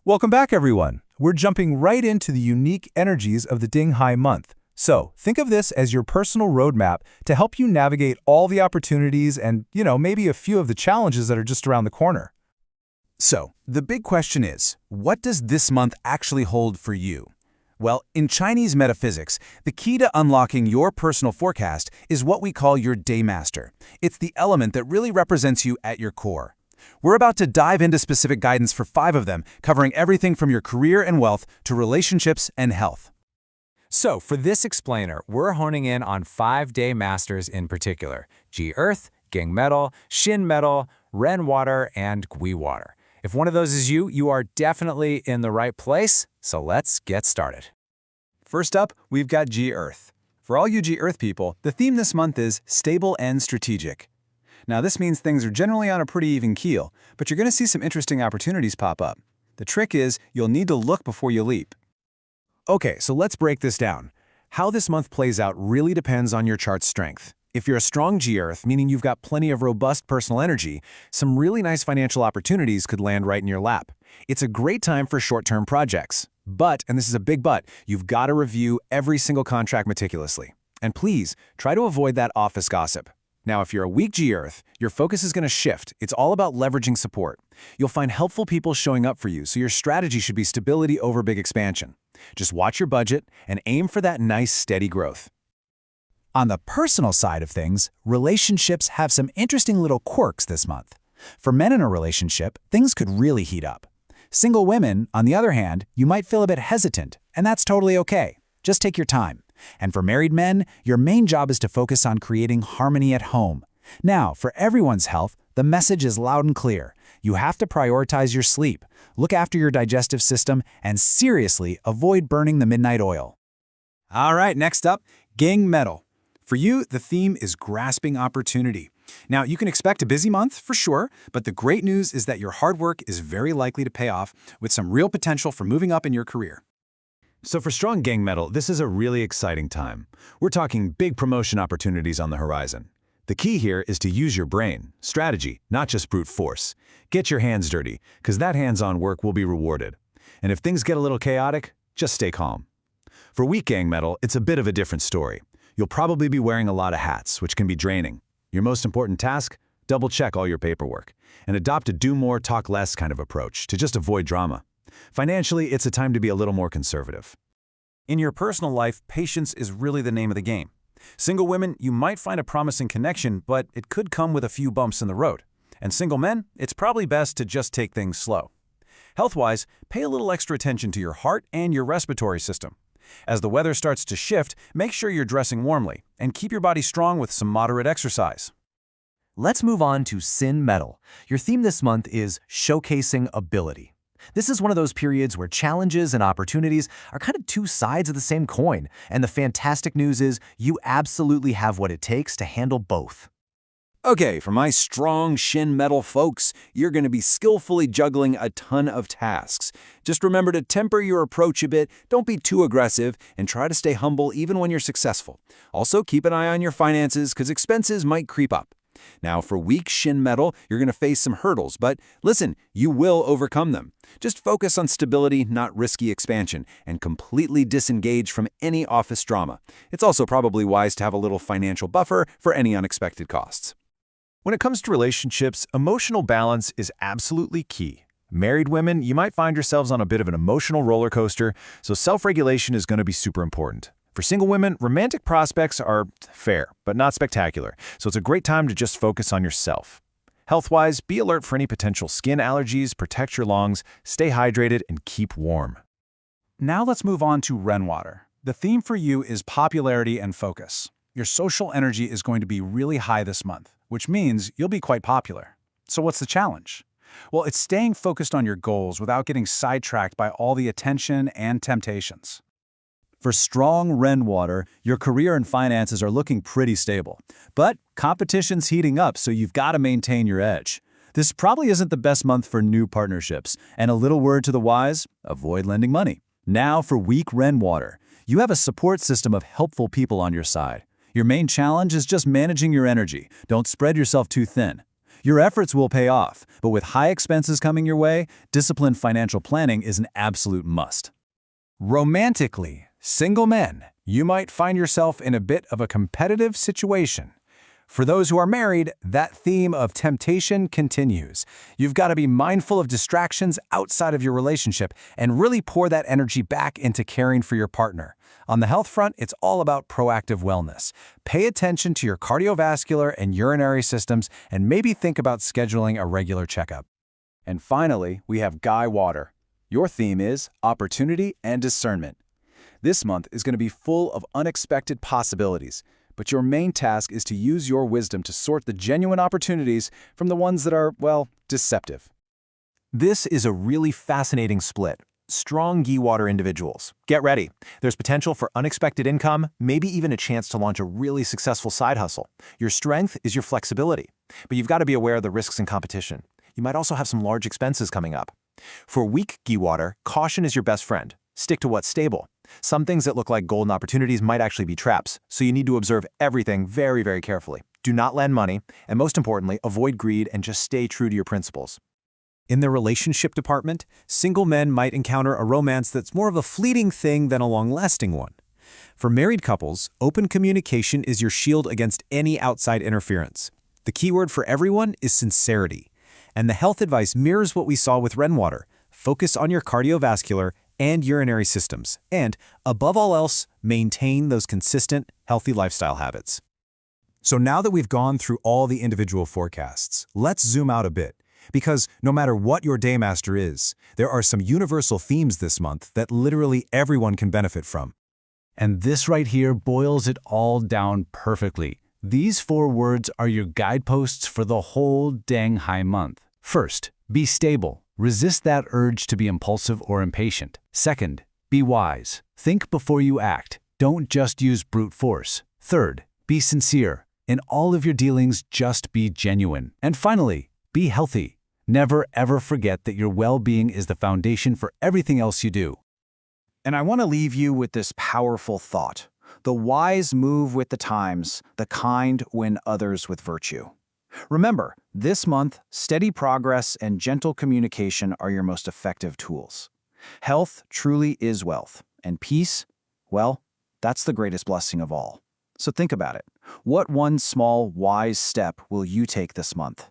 Welcome back, everyone. We're jumping right into the unique energies of the Ding Hai month. So, think of this as your personal roadmap to help you navigate all the opportunities and, maybe a few of the challenges that are just around the corner. So, the big question is, what does this month actually hold for you? Well, in Chinese metaphysics, the key to unlocking your personal forecast is what we call your Daymaster. It's the element that really represents you at your core. We're about to dive into specific guidance for 5 of them, covering everything from your career and wealth to relationships and health. So, for this explainer, we're honing in on 5 day masters in particular: Yi Earth, Geng Metal, Xin Metal, Yin Water, and Gui Water. If one of those is you, you are definitely in the right place, so let's get started. First up, we've got Yi Earth. For all you Yi Earth people, the theme this month is stable and strategic. Now, this means things are generally on a pretty even keel, but you're going to see some interesting opportunities pop up. The trick is, you'll need to look before you leap. Okay, so let's break this down. How this month plays out really depends on your chart's strength. If you're a strong Yi Earth, meaning you've got plenty of robust personal energy, some really nice financial opportunities could land right in your lap. It's a great time for short-term projects. But, and this is a big but, you've got to review every single contract meticulously. And please, try to avoid that office gossip. Now, if you're a weak Yi Earth, your focus is going to shift. It's all about leveraging support. You'll find helpful people showing up for you, so your strategy should be stability over big expansion. Just watch your budget and aim for that nice, steady growth. On the personal side of things, relationships have some interesting little quirks this month. For men in a relationship, things could really heat up. Single women, on the other hand, you might feel a bit hesitant, and that's totally okay. Just take your time. And for married men, your main job is to focus on creating harmony at home. Now, for everyone's health, the message is loud and clear. You have to prioritize your sleep, look after your digestive system, and seriously avoid burning the midnight oil. All right, next up, Geng Metal. For you, the theme is grasping opportunity. Now, you can expect a busy month, for sure, but the great news is that your hard work is very likely to pay off with some real potential for moving up in your career. So for strong Geng Metal, this is a really exciting time. We're talking big promotion opportunities on the horizon. The key here is to use your brain, strategy, not just brute force. Get your hands dirty, because that hands-on work will be rewarded. And if things get a little chaotic, just stay calm. For weak Geng Metal, it's a bit of a different story. You'll probably be wearing a lot of hats, which can be draining. Your most important task? Double-check all your paperwork. And adopt a do more, talk less kind of approach to just avoid drama. Financially, it's a time to be a little more conservative. In your personal life, patience is really the name of the game. Single women, you might find a promising connection, but it could come with a few bumps in the road. And single men, it's probably best to just take things slow. Health-wise, pay a little extra attention to your heart and your respiratory system. As the weather starts to shift, make sure you're dressing warmly, and keep your body strong with some moderate exercise. Let's move on to Xin Metal. Your theme this month is showcasing ability. This is one of those periods where challenges and opportunities are kind of 2 sides of the same coin, and the fantastic news is you absolutely have what it takes to handle both. Okay, for my strong Xin Metal folks, you're going to be skillfully juggling a ton of tasks. Just remember to temper your approach a bit, don't be too aggressive, and try to stay humble even when you're successful. Also, keep an eye on your finances, because expenses might creep up. Now, for weak Xin Metal, you're going to face some hurdles, but listen, you will overcome them. Just focus on stability, not risky expansion, and completely disengage from any office drama. It's also probably wise to have a little financial buffer for any unexpected costs. When it comes to relationships, emotional balance is absolutely key. Married women, you might find yourselves on a bit of an emotional roller coaster, so self-regulation is going to be super important. For single women, romantic prospects are fair, but not spectacular, so it's a great time to just focus on yourself. Health-wise, be alert for any potential skin allergies, protect your lungs, stay hydrated, and keep warm. Now let's move on to Yin Water. The theme for you is popularity and focus. Your social energy is going to be really high this month, which means you'll be quite popular. So what's the challenge? Well, it's staying focused on your goals without getting sidetracked by all the attention and temptations. For strong Yin Water, your career and finances are looking pretty stable. But competition's heating up, so you've got to maintain your edge. This probably isn't the best month for new partnerships. And a little word to the wise, avoid lending money. Now for weak Yin Water. You have a support system of helpful people on your side. Your main challenge is just managing your energy. Don't spread yourself too thin. Your efforts will pay off, but with high expenses coming your way, disciplined financial planning is an absolute must. Romantically, single men, you might find yourself in a bit of a competitive situation. For those who are married, that theme of temptation continues. You've got to be mindful of distractions outside of your relationship and really pour that energy back into caring for your partner. On the health front, it's all about proactive wellness. Pay attention to your cardiovascular and urinary systems and maybe think about scheduling a regular checkup. And finally, we have Gui Water. Your theme is opportunity and discernment. This month is going to be full of unexpected possibilities. But your main task is to use your wisdom to sort the genuine opportunities from the ones that are, well, deceptive. This is a really fascinating split. Strong Gui Water individuals. Get ready. There's potential for unexpected income, maybe even a chance to launch a really successful side hustle. Your strength is your flexibility, but you've got to be aware of the risks and competition. You might also have some large expenses coming up. For weak Gui Water, caution is your best friend. Stick to what's stable. Some things that look like golden opportunities might actually be traps, so you need to observe everything very, very carefully. Do not lend money, and most importantly, avoid greed and just stay true to your principles. In the relationship department, single men might encounter a romance that's more of a fleeting thing than a long-lasting one. For married couples, open communication is your shield against any outside interference. The keyword for everyone is sincerity. And the health advice mirrors what we saw with Yin Water. Focus on your cardiovascular and urinary systems, and, above all else, maintain those consistent, healthy lifestyle habits. So now that we've gone through all the individual forecasts, let's zoom out a bit, because no matter what your daymaster is, there are some universal themes this month that literally everyone can benefit from. And this right here boils it all down perfectly. These 4 words are your guideposts for the whole dang high month. First, be stable. Resist that urge to be impulsive or impatient. Second, be wise. Think before you act. Don't just use brute force. Third, be sincere. In all of your dealings, just be genuine. And finally, be healthy. Never ever forget that your well-being is the foundation for everything else you do. And I want to leave you with this powerful thought. The wise move with the times, the kind win others with virtue. Remember, this month, steady progress and gentle communication are your most effective tools. Health truly is wealth, and peace, well, that's the greatest blessing of all. So think about it. What one small, wise step will you take this month?